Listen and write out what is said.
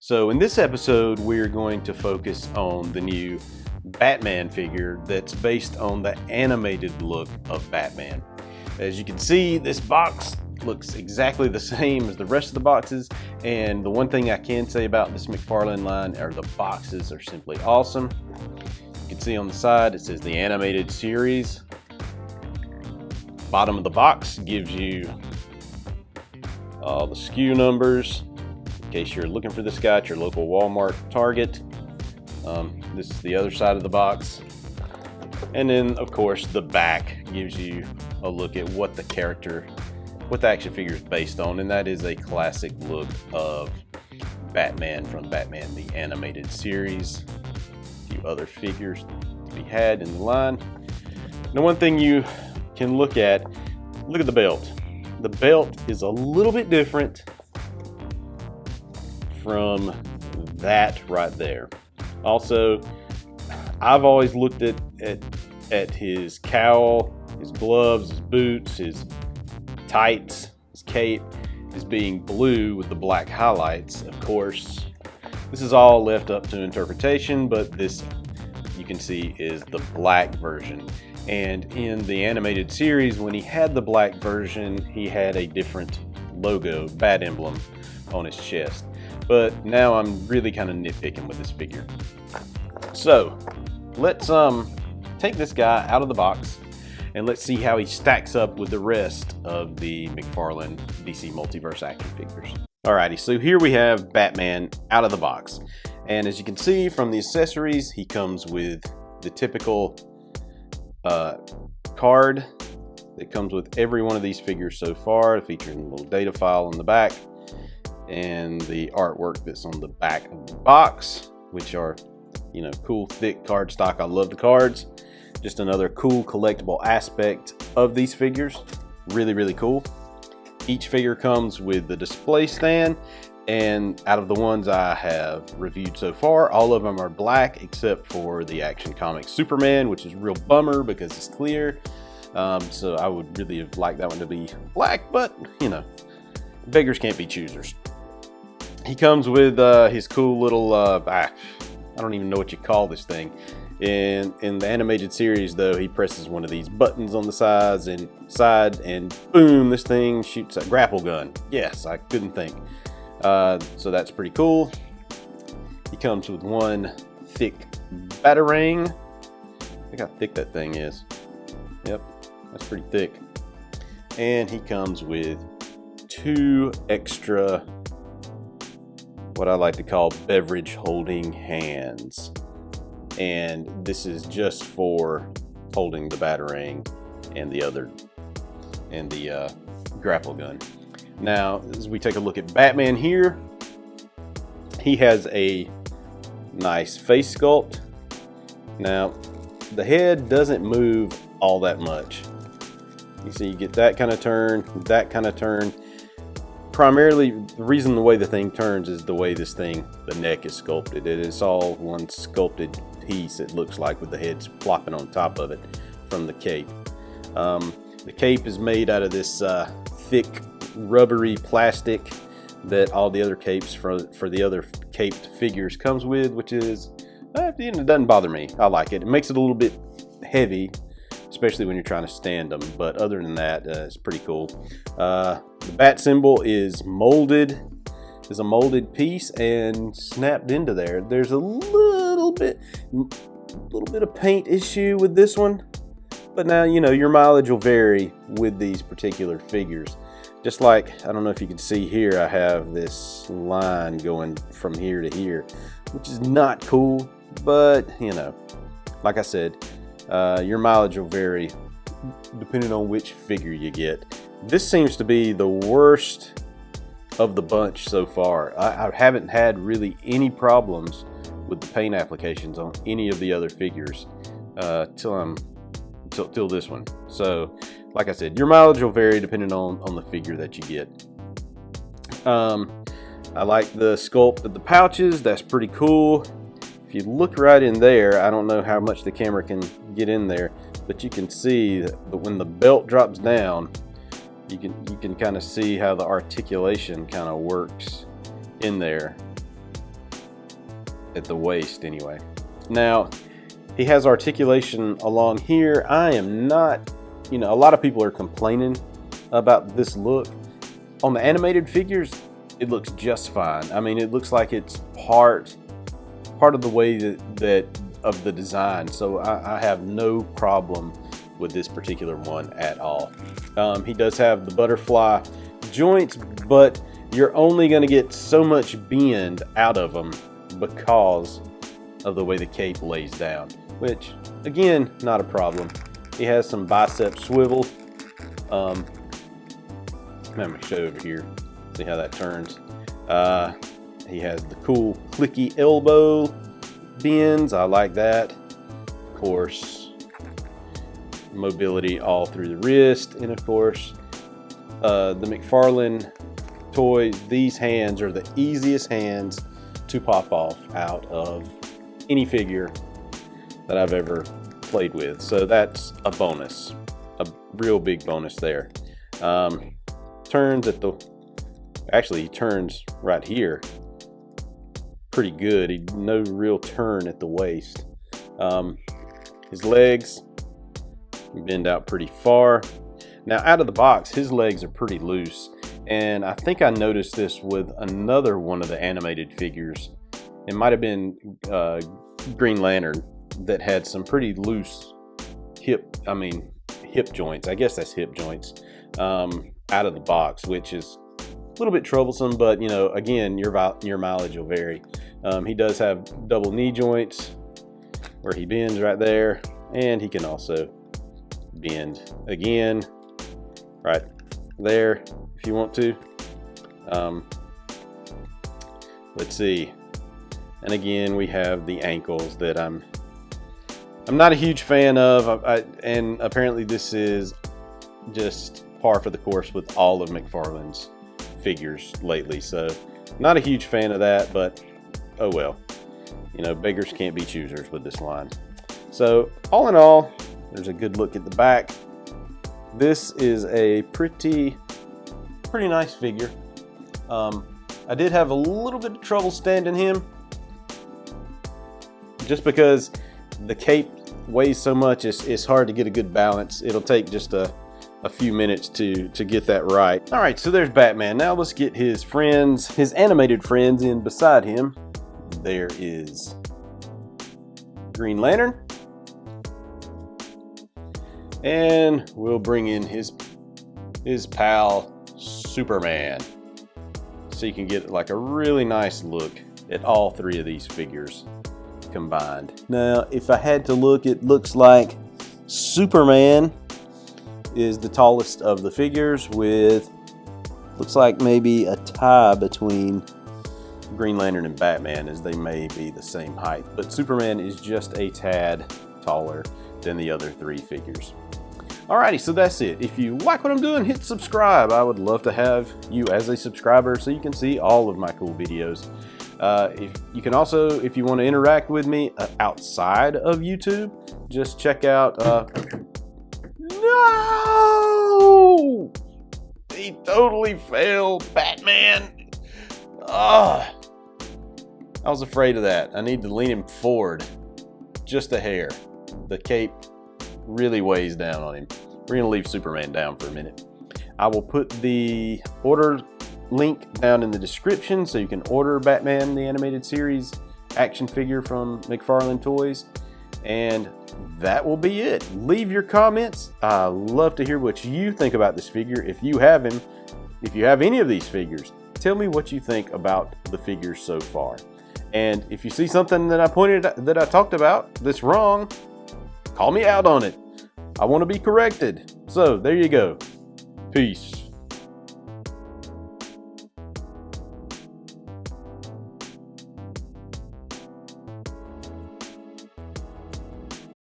So in this episode, we're going to focus on the new Batman figure that's based on the animated look of Batman. As you can see, this box looks exactly the same as the rest of the boxes, and the one thing I can say about this McFarlane line are the boxes are simply awesome. You can see on the side it says the animated series. Bottom of the box gives you all the SKU numbers in case you're looking for this guy at your local Walmart, Target. This is the other side of the box. And then, of course, the back gives you a look at what the action figure is based on, and that is a classic look of Batman from Batman the Animated Series. A few other figures to be had in the line. Now, one thing you can look at the belt. The belt is a little bit different from that right there. Also, I've always looked at his cowl, his gloves, his boots, his tights, his cape as being blue with the black highlights. Of course, this is all left up to interpretation, but this, you can see, is the black version. And in the animated series, when he had the black version, he had a different logo, bat emblem, on his chest. But now I'm really kind of nitpicking with this figure. So let's take this guy out of the box and let's see how he stacks up with the rest of the McFarlane DC Multiverse action figures. Alrighty, so here we have Batman out of the box. And as you can see from the accessories, he comes with the typical card that comes with every one of these figures so far, featuring a little data file on the back and the artwork that's on the back of the box, which are, you know, cool thick cardstock. I love the cards. Just another cool collectible aspect of these figures. Really, really cool. Each figure comes with the display stand, and out of the ones I have reviewed so far, all of them are black except for the Action Comics Superman, which is a real bummer because it's clear. So I would really have liked that one to be black, but you know, beggars can't be choosers. He comes with his cool little, I don't even know what you call this thing. In the animated series, though, he presses one of these buttons on the side, and boom, this thing shoots a grapple gun. Yes, I couldn't think. So that's pretty cool. He comes with one thick batarang. Look how thick that thing is. Yep, that's pretty thick. And he comes with two extra, what I like to call beverage holding hands. And this is just for holding the batarang and the grapple gun. Now, as we take a look at Batman here, he has a nice face sculpt. Now, the head doesn't move all that much. You see, you get that kind of turn, that kind of turn. Primarily, the reason the way the thing turns is the way this thing, the neck is sculpted. It is all one sculpted piece, it looks like, with the heads plopping on top of it from the cape. The cape is made out of this thick rubbery plastic that all the other capes for the other caped figures comes with, which is, it doesn't bother me. I like it. It makes it a little bit heavy, especially when you're trying to stand them, but other than that, it's pretty cool. The bat symbol is molded, is a molded piece and snapped into there. There's a little bit of paint issue with this one, but now, you know, your mileage will vary with these particular figures. Just like, I don't know if you can see here, I have this line going from here to here, which is not cool, but you know, like I said, your mileage will vary depending on which figure you get. This seems to be the worst of the bunch so far. I haven't had really any problems with the paint applications on any of the other figures till this one. So, like I said, your mileage will vary depending on the figure that you get. I like the sculpt of the pouches. That's pretty cool. If you look right in there, I don't know how much the camera can get in there, but you can see that when the belt drops down, you can kind of see how the articulation kind of works in there. at the waist anyway. Now, he has articulation along here. I am not, you know, a lot of people are complaining about this look. On the animated figures, it looks just fine. I mean, it looks like it's part of the way that of the design. So I have no problem with this particular one at all. He does have the butterfly joints, but you're only going to get so much bend out of them because of the way the cape lays down, which again, not a problem. He has some bicep swivel. Let me show over here, see how that turns. He has the cool clicky elbow bends. I like that. Of course, mobility all through the wrist, and of course the McFarlane Toys, these hands are the easiest hands to pop off out of any figure that I've ever played with, so that's a bonus, a real big bonus there. Turns at the, actually he turns right here pretty good. No real turn at the waist. His legs bend out pretty far. Now out of the box, his legs are pretty loose, and I think I noticed this with another one of the animated figures. It might have been Green Lantern that had some pretty loose hip joints. I guess that's hip joints out of the box, which is a little bit troublesome, but you know, again, your mileage will vary. He does have double knee joints where he bends right there, and he can also bend again right there if you want to. Let's see, and again we have the ankles that I'm not a huge fan of, and apparently this is just par for the course with all of McFarlane's figures lately, so not a huge fan of that, but oh well, you know, beggars can't be choosers with this line. So all in all, there's a good look at the back. This is a pretty nice figure. I did have a little bit of trouble standing him just because the cape weighs so much. It's hard to get a good balance. It'll take just a few minutes to get that right. All right, so there's Batman. Now let's get his friends, his animated friends, in beside him. There is Green Lantern, and we'll bring in his pal Superman, so you can get like a really nice look at all three of these figures combined. Now, if I had to look, it looks like Superman is the tallest of the figures, with looks like maybe a tie between Green Lantern and Batman, as they may be the same height, but Superman is just a tad taller than the other three figures. Alrighty, so that's it. If you like what I'm doing, hit subscribe. I would love to have you as a subscriber so you can see all of my cool videos. If you can also, if you want to interact with me outside of YouTube, just check out no! He totally failed, Batman. I was afraid of that. I need to lean him forward just a hair. The cape really weighs down on him. We're gonna leave Superman down for a minute. I will put the order link down in the description so you can order Batman the Animated Series action figure from McFarlane Toys, and that will be it. Leave your comments. I love to hear what you think about this figure. If you have him, if you have any of these figures, tell me what you think about the figures so far. And if you see something that I talked about that's wrong, call me out on it. I want to be corrected. So there you go. Peace.